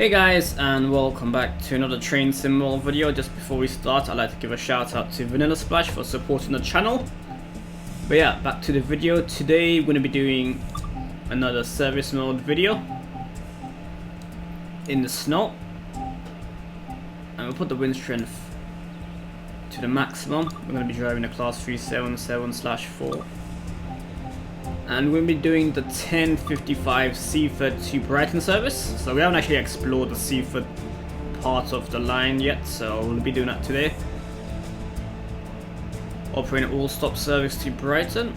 Hey guys, and welcome back to another train symbol video. Just before we start, I'd like to give a shout out to Vanilla Splash for supporting the channel. But yeah, back to the video. Today we're going to be doing another service mode video in the snow, and we'll put the wind strength to the maximum. We're going to be driving the class 377/4, and we'll be doing the 10:55 Seaford to Brighton service. So we haven't actually explored the Seaford part of the line yet, so we'll be doing that today. Operating all stop service to Brighton.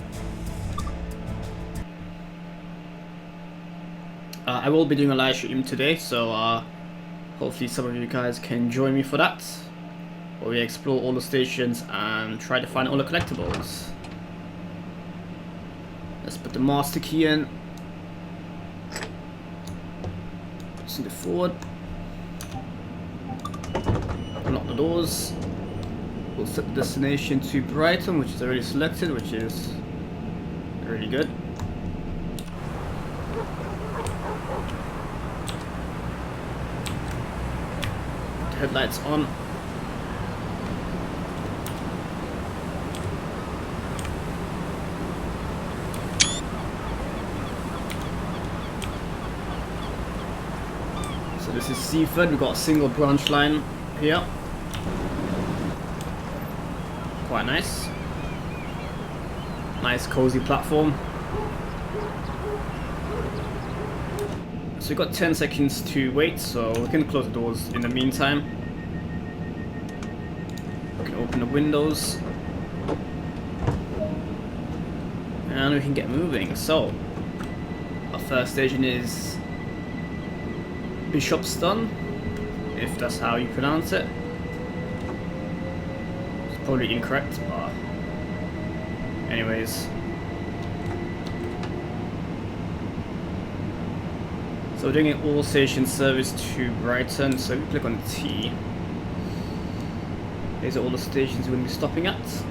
I will be doing a live stream today, so hopefully some of you guys can join me for that, where we explore all the stations and try to find all the collectibles. Let's put the master key in. Send it forward. Unlock the doors. We'll set the destination to Brighton, which is already selected, which is really good. Put the headlights on. This is Seaford. We've got a single branch line here. Quite nice. Nice cozy platform. So we've got 10 seconds to wait, so we can close the doors in the meantime. We can open the windows. And we can get moving. So, our first station is Bishopston, if that's how you pronounce it. It's probably incorrect, but anyways. So we're doing an all station service to Brighton, so if you click on T, these are all the stations we're going to be stopping at.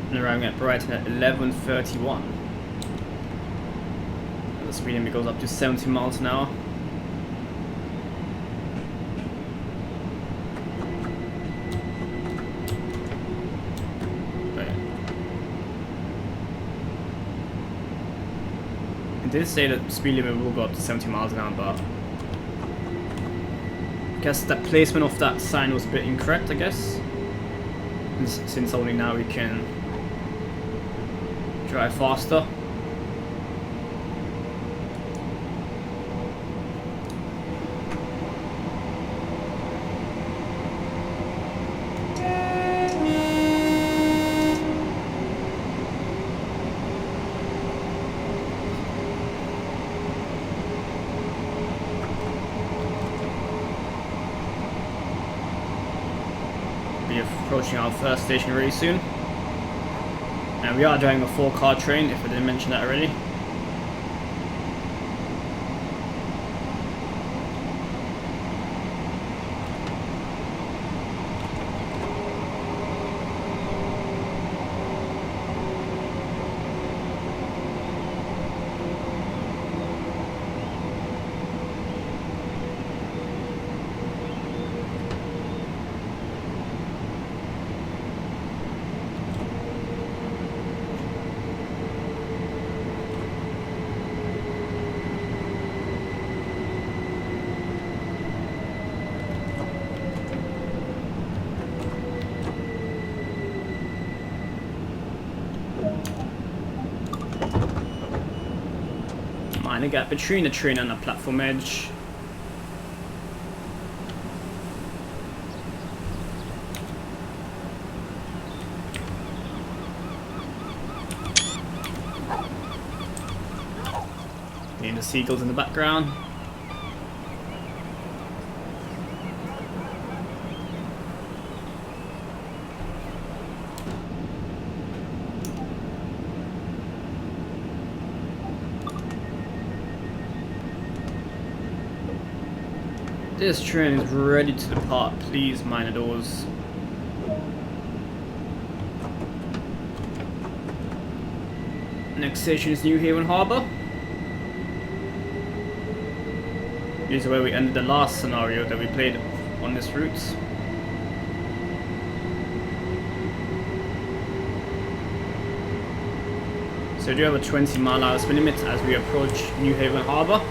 And arriving at Brighton at 11:31. The speed limit goes up to 70 miles an hour. Right. It did say that the speed limit will go up to 70 miles an hour, but I guess the placement of that sign was a bit incorrect, I guess. Since only now we can drive faster. Approaching our first station really soon, and we are driving a 4-car train, if I didn't mention that already. Minor gap between the train and the platform edge. Seeing the seagulls in the background. This train is ready to depart. Please mind the doors. Next station is New Haven Harbour. This is where we ended the last scenario that we played on this route. So we do have a 20-mile-an-hour speed limit as we approach New Haven Harbour.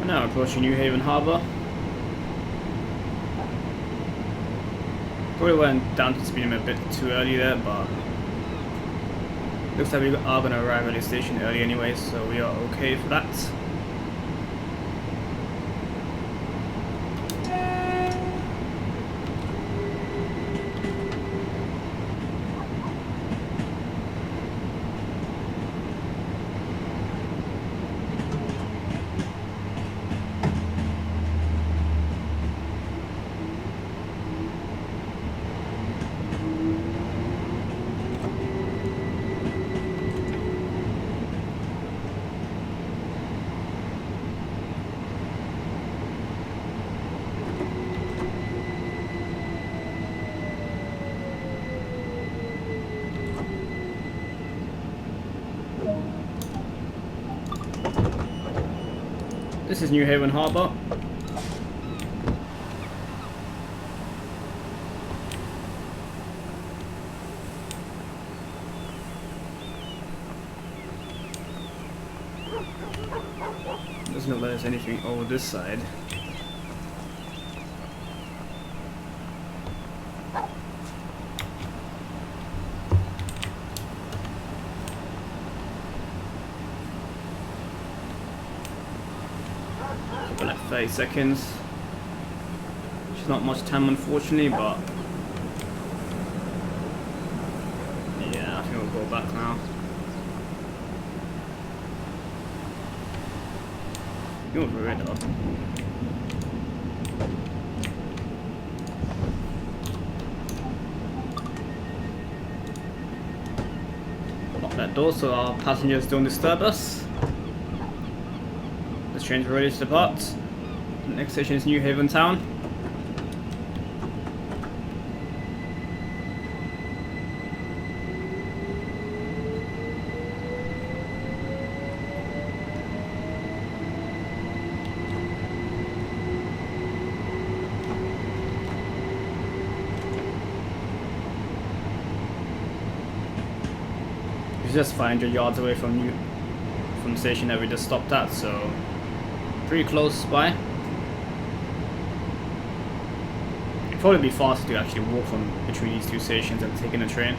Now approaching New Haven Harbour. Probably went down to the speed limit a bit too early there, but looks like we are going to arrive at the station early anyway, so we are okay for that. This is New Haven Harbour. Doesn't look like there's anything over this side. For like 30 seconds. Which is not much time, unfortunately, but yeah, I think we'll go back now. You're rude up. Lock that door so our passengers don't disturb us. The train's ready to depart. The next station is New Haven Town. It's just 500 yards away from the station that we just stopped at, so pretty close by. It'd probably be faster to actually walk from between these two stations than taking a train.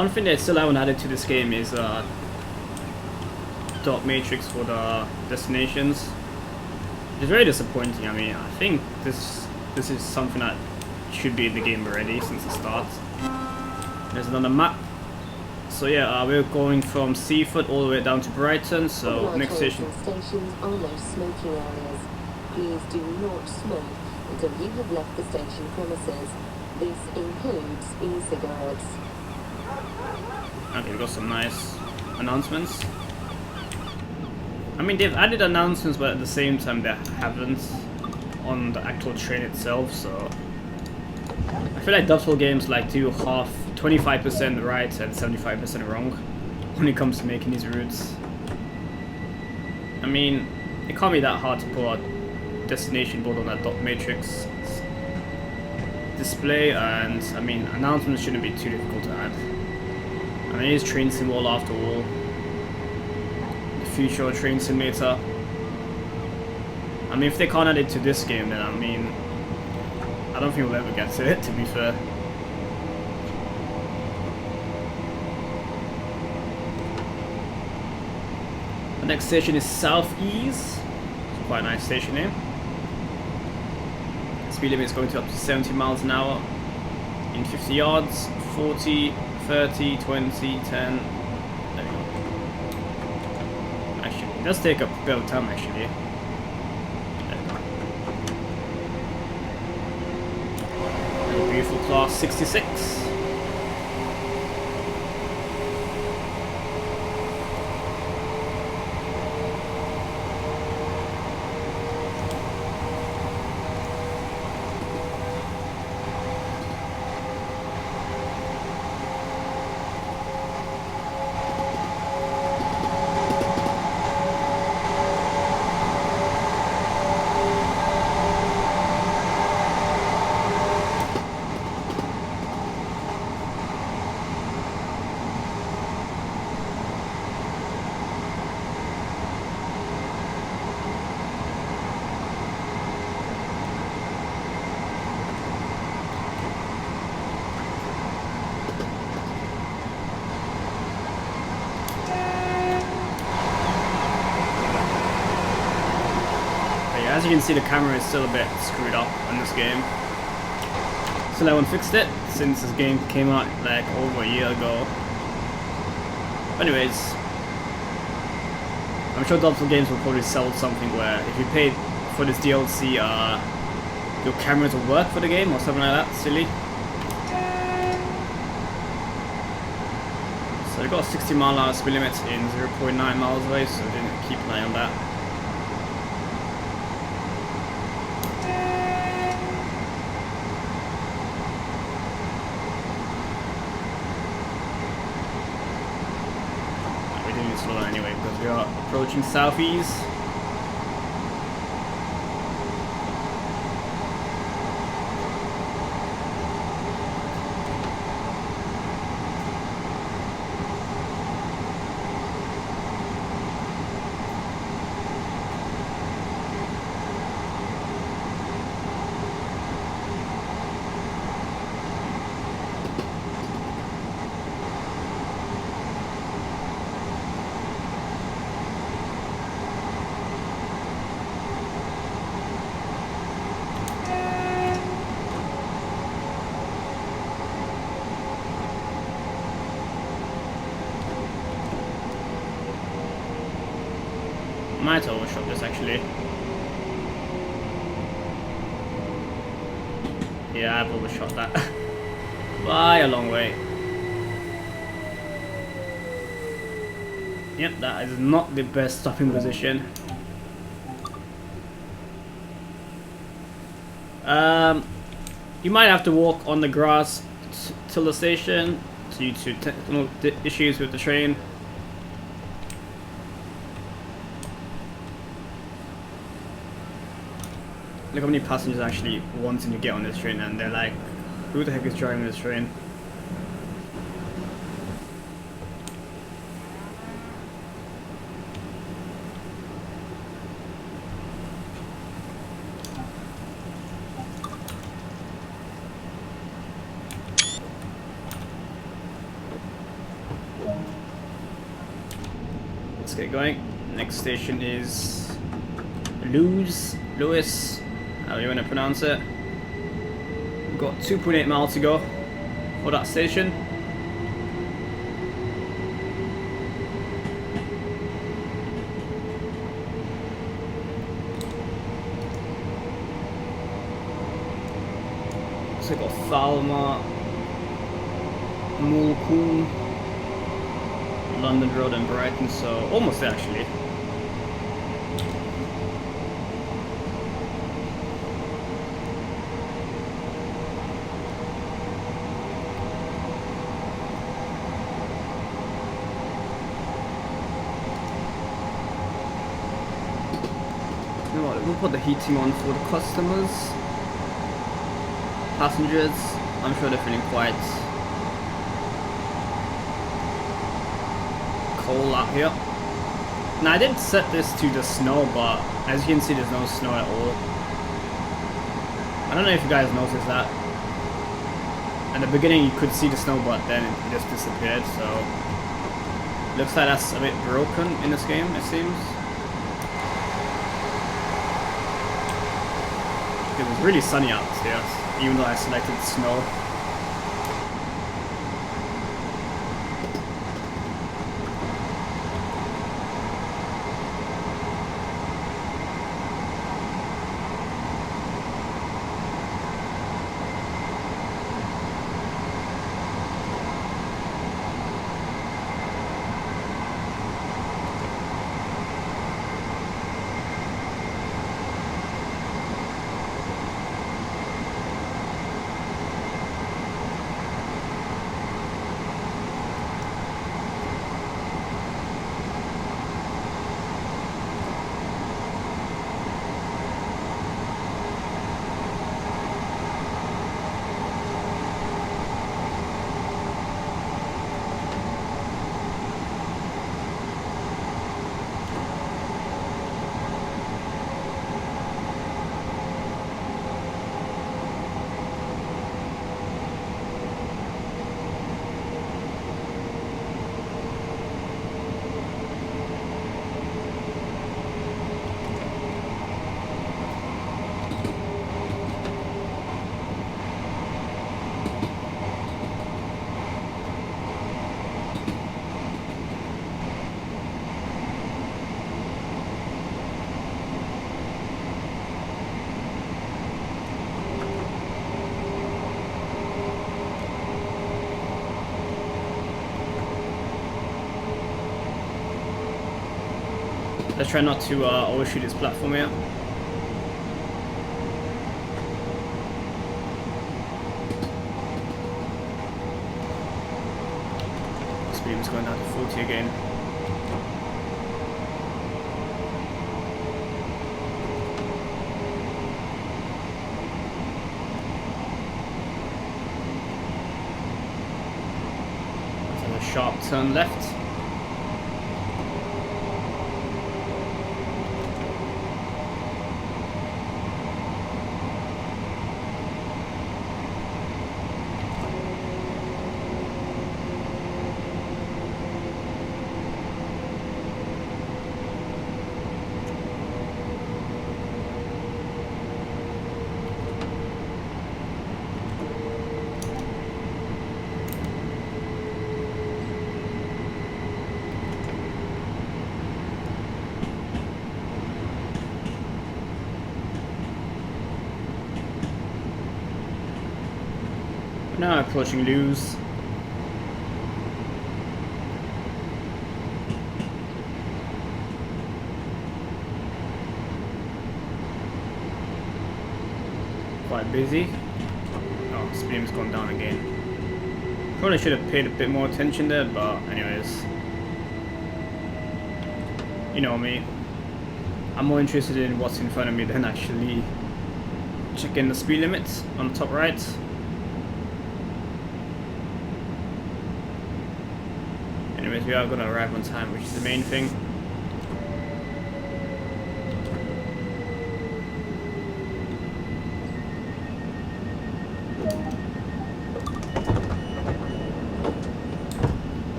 One thing they still haven't added to this game is dot matrix for the destinations. It's very disappointing. I mean, I think this is something that should be in the game already since the start. There's another map. So yeah, we're going from Seaford all the way down to Brighton. So next station. Stations are no smoking areas. Please do not smoke until you have left the station premises. This includes e-cigarettes. Okay, we've got some nice announcements. I mean, they've added announcements, but at the same time they haven't on the actual train itself, so I feel like Dutchville games like do 25% right and 75% wrong when it comes to making these routes. I mean, it can't be that hard to put a destination board on that dot matrix display, and I mean, announcements shouldn't be too difficult to add. I mean, it is Train Sim World after all. The future train simulator. I mean, if they can't add it to this game, then I mean, I don't think we'll ever get to it, to be fair. The next station is Southeast. It's quite a nice station here. Speed limit is going to up to 70 miles an hour in 50 yards, 40, 30, 20, 10. There we go. Actually, it does take up a bit of time actually. Beautiful class 66. As you can see, the camera is still a bit screwed up on this game. Still haven't fixed it since this game came out like over a year ago. But anyways, I'm sure Dutchville Games will probably sell something where if you paid for this DLC, your cameras will work for the game or something like that. Silly. So they got a 60 mile an hour speed limit in 0.9 miles away, so I didn't keep an eye on that. Anyway, because we are approaching Southeast. Might overshot this actually. Yeah, I've overshot that by a long way. Yep, that is not the best stopping position. You might have to walk on the grass till the station due to technical issues with the train. Look how many passengers actually wanting to get on this train, and they're like, who the heck is driving this train? get going. Next station is Lewis, however you want to pronounce it. We've got 2.8 miles to go for that station. So we've got Falmer, Moorcoombe, London Road and Brighton, so almost there actually. You know what, we'll put the heating on for the customers. Passengers, I'm sure they're feeling quite cold out here. Now I did set this to the snow, but as you can see there's no snow at all. I don't know if you guys noticed that. At the beginning you could see the snow, but then it just disappeared, so looks like that's a bit broken in this game, it seems. It was really sunny out here, even though I selected snow. Let's try not to overshoot this platform here. Speed is going down to 40 again. That's a sharp turn left. Now approaching Lewes. Quite busy. Oh, speed has gone down again. Probably should have paid a bit more attention there, but anyways. You know me. I'm more interested in what's in front of me than actually checking the speed limits on the top right. Anyways, we are going to arrive on time, which is the main thing.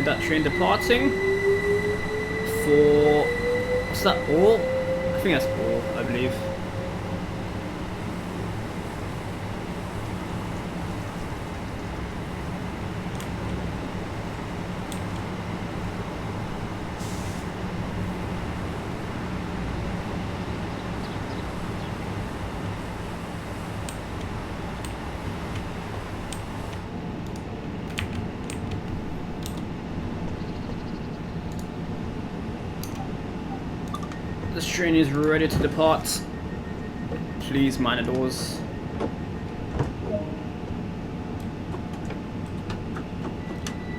that train departing for, what's that, all? I think that's all, I believe. This train is ready to depart. Please mind the doors.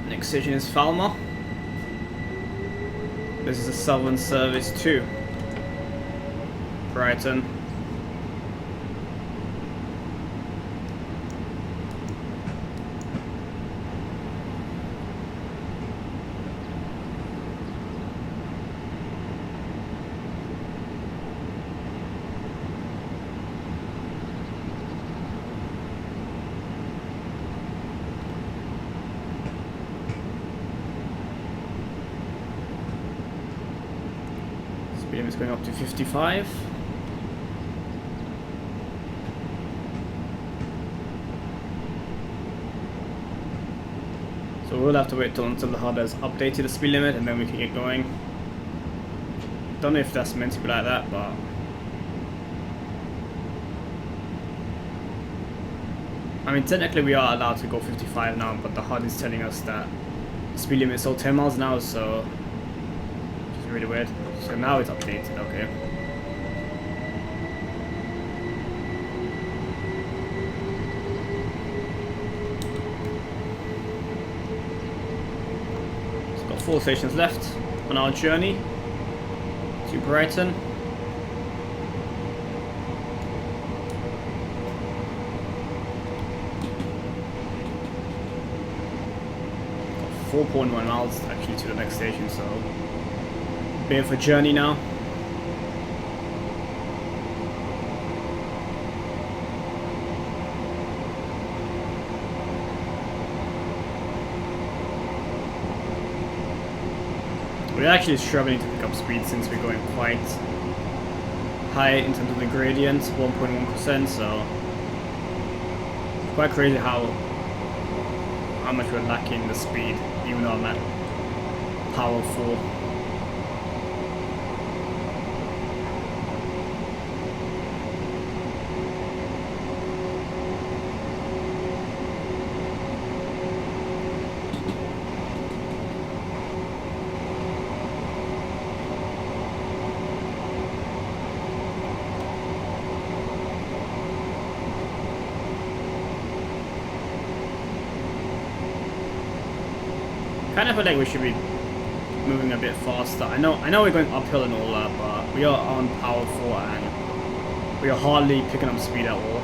Next station is Falmer. This is a southern service to Brighton. Speed limit is going up to 55. So we'll have to wait until the hub has updated the speed limit and then we can get going. Don't know if that's meant to be like that, but I mean technically we are allowed to go 55 now, but the HUD is telling us that the speed limit is still 10 miles an hour, so which is really weird. So now it's updated, okay. So we've got 4 stations left on our journey to Brighton. Got 4.1 miles actually to the next station, so bit of a journey now. We're actually struggling to pick up speed since we're going quite high in terms of the gradient, 1.1%, so quite crazy how much we're lacking the speed, even though I'm at power 4. Kind of feel like we should be moving a bit faster. I know we're going uphill and all that, but we are on power 4 and we are hardly picking up speed at all.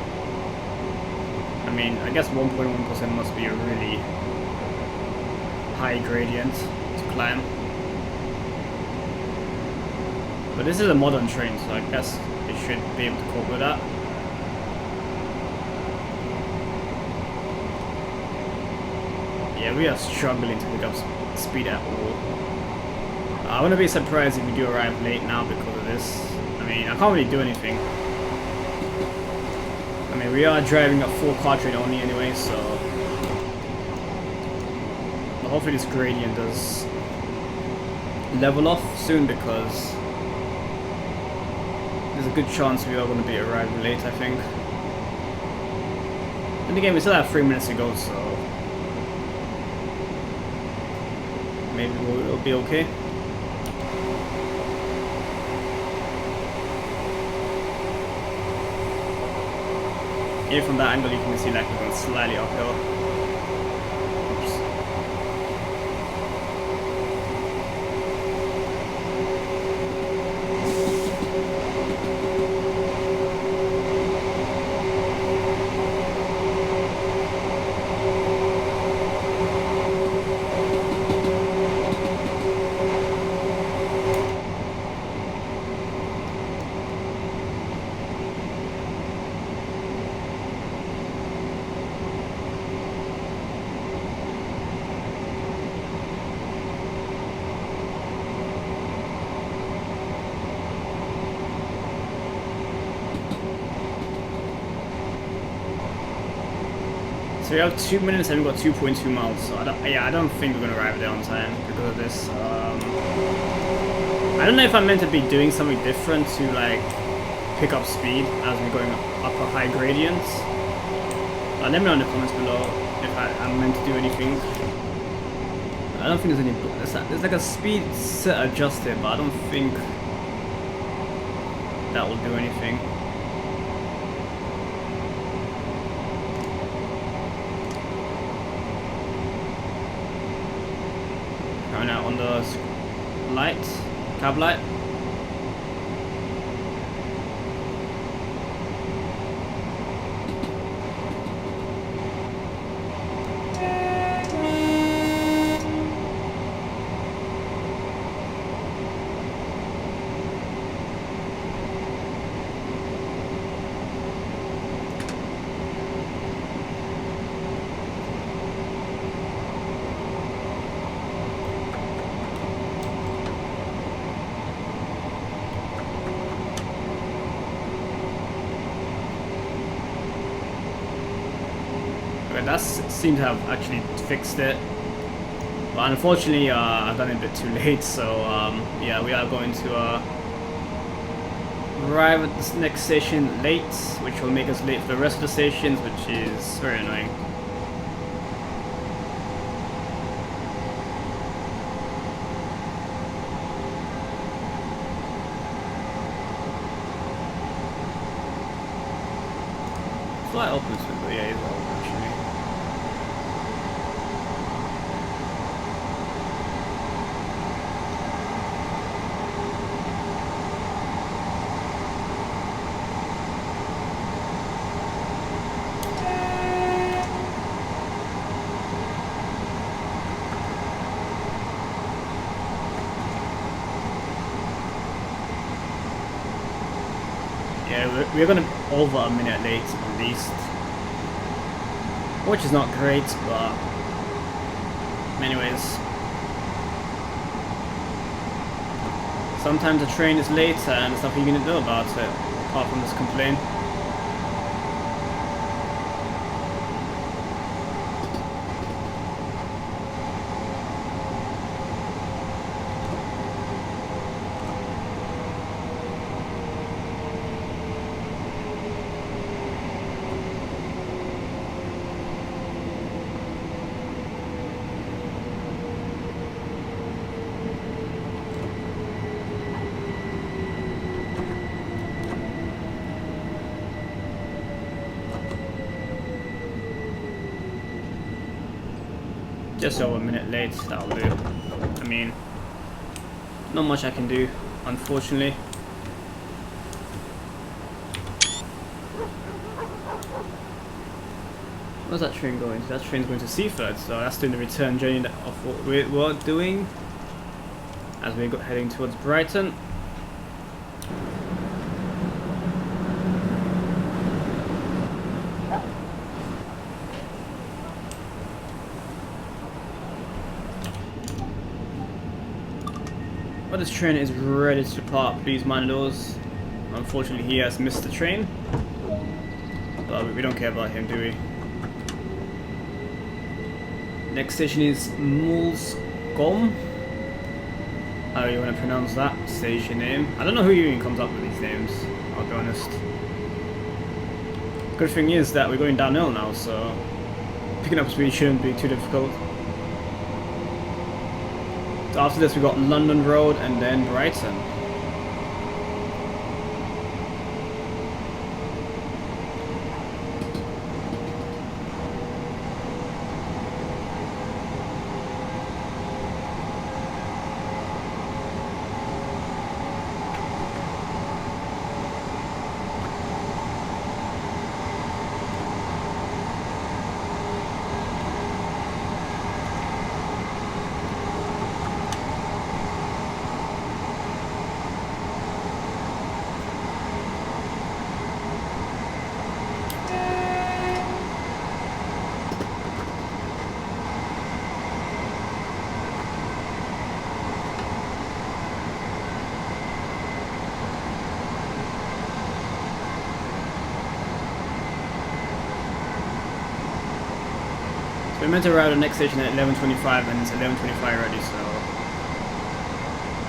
I mean, I guess 1.1% must be a really high gradient to climb. But this is a modern train, so I guess it should be able to cope with that. Yeah, we are struggling to pick up speed at all. I wouldn't be surprised if we do arrive late now because of this. I mean, I can't really do anything. I mean, we are driving a 4-car train only anyway, so but hopefully this gradient does level off soon, because there's a good chance we are going to be arriving late, I think. And again, we still have 3 minutes to go, so maybe we'll be okay. Even from that angle you can see like we're going slightly uphill. Oops. So we have 2 minutes and we've got 2.2 miles. So I don't think we're gonna arrive there on time because of this. I don't know if I'm meant to be doing something different to like pick up speed as we're going up a high gradient. Let me know in the comments below if I'm meant to do anything. I don't think there's any. There's like a speed set adjusted, but I don't think that will do anything. Coming out on the light, cab light. That seems to have actually fixed it, but unfortunately I've done it a bit too late, so yeah, we are going to arrive at this next station late, which will make us late for the rest of the stations, which is very annoying. Flight opens window, yeah, it's open actually. Yeah, we're gonna be over a minute late at least, which is not great, but anyways, sometimes the train is late and there's nothing you can do about it apart from just complain. Just over a minute late, that'll do. I mean, not much I can do, unfortunately. Where's that train going? That train's going to Seaford, so that's doing the return journey of what we were doing as we're heading towards Brighton. But this train is ready to depart, please mind the doors. Unfortunately he has missed the train, but we don't care about him, do we? Next station is Mulsholm. How you want to pronounce that station name? I don't know who even comes up with these names, I'll be honest. Good thing is that we're going downhill now, so picking up speed shouldn't be too difficult. So after this we got London Road and then Brighton. We're meant to arrive at the next station at 11:25 and it's 11:25 already, so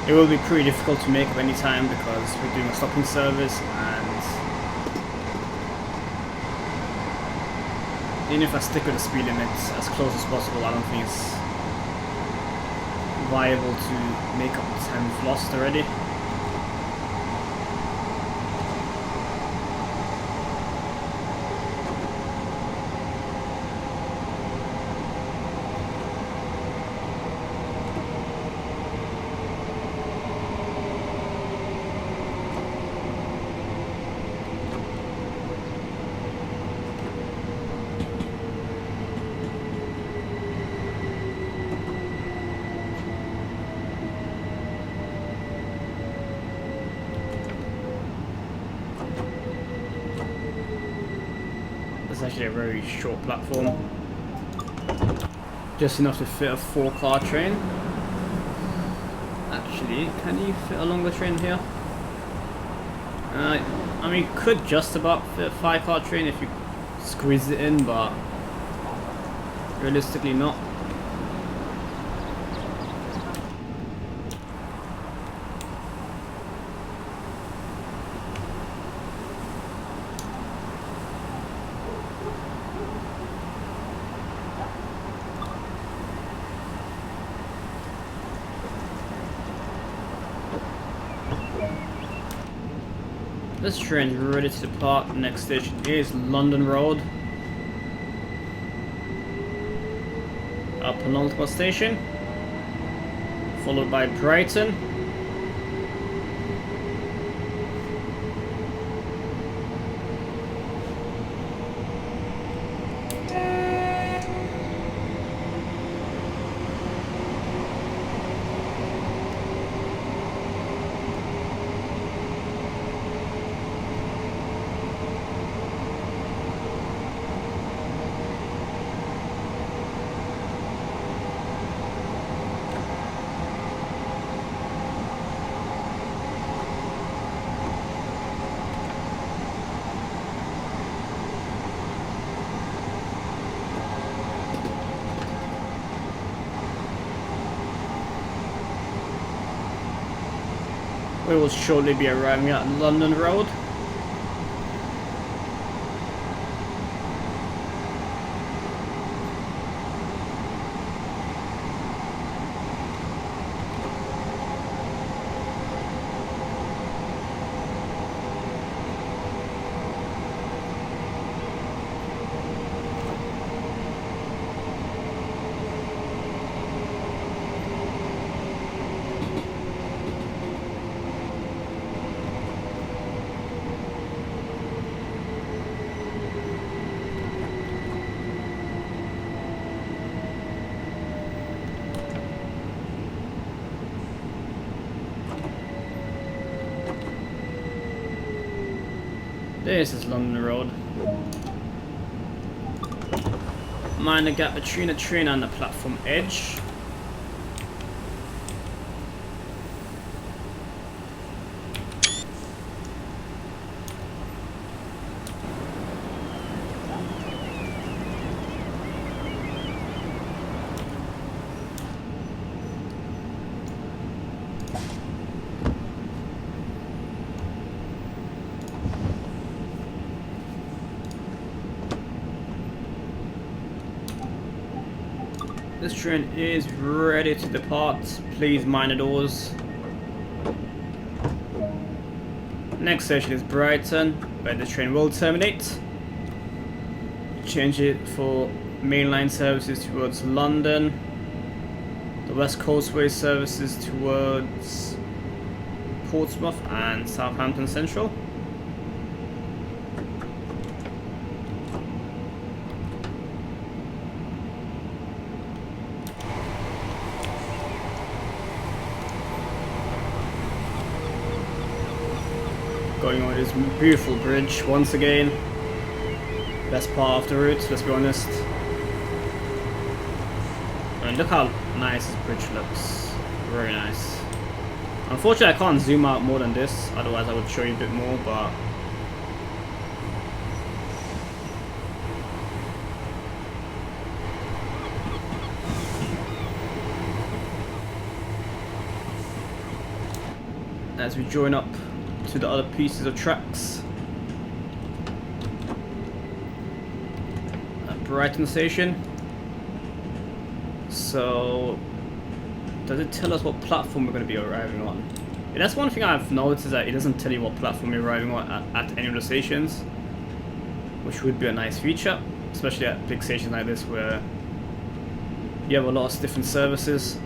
it will be pretty difficult to make up any time because we're doing a stopping service, and even if I stick with the speed limit as close as possible, I don't think it's viable to make up the time we've lost already. It's actually a very short platform, just enough to fit a 4-car train. Actually, can you fit a longer train here? I mean, you could just about fit a 5-car train if you squeeze it in, but realistically not. This train is ready to depart. The next station is London Road. Our penultimate station, followed by Brighton. We will shortly be arriving at London Road. This is London Road. Mind the gap between the train and the platform edge. This train is ready to depart. Please mind the doors. Next station is Brighton, where the train will terminate. Change it for mainline services towards London. The West Coastway services towards Portsmouth and Southampton Central. Going over this beautiful bridge once again. Best part of the route, let's be honest. And look how nice this bridge looks. Very nice. Unfortunately, I can't zoom out more than this, otherwise I would show you a bit more, but as we join up to the other pieces of tracks at Brighton station. So, does it tell us what platform we're going to be arriving on? Yeah, that's one thing I've noticed, that it doesn't tell you what platform you're arriving on at any of the stations, which would be a nice feature, especially at big stations like this where you have a lot of different services.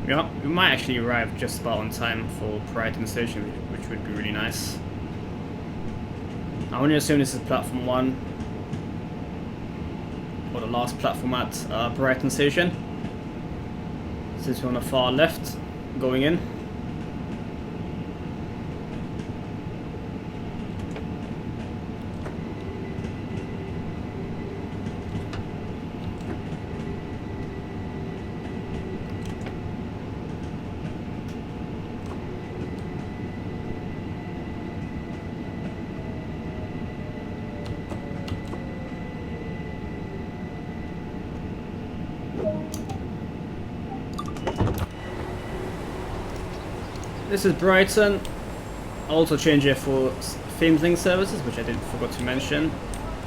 Yeah, we might actually arrive just about on time for Brighton station, which would be really nice. I only assume this is platform 1, or the last platform at Brighton station, since we're on the far left going in. This is Brighton. I'll also change it for Thameslink services, which I forgot to mention.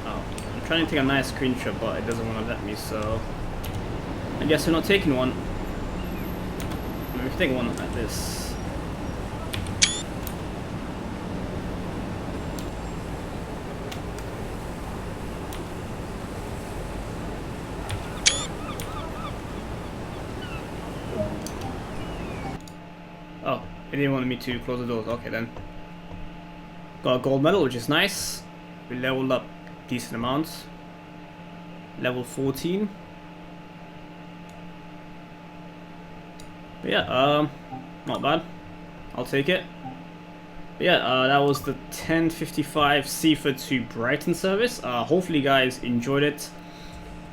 Oh, I'm trying to take a nice screenshot, but it doesn't want to let me, so I guess we're not taking one. We can take one like this. Oh. They didn't want me to close the doors. Okay then. Got a gold medal, which is nice. We leveled up decent amounts. Level 14. But yeah, not bad. I'll take it. But yeah, that was the 10:55 Seaford to Brighton service. Hopefully you guys enjoyed it.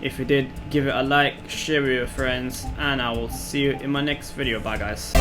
If you did, give it a like, share with your friends, and I will see you in my next video. Bye guys.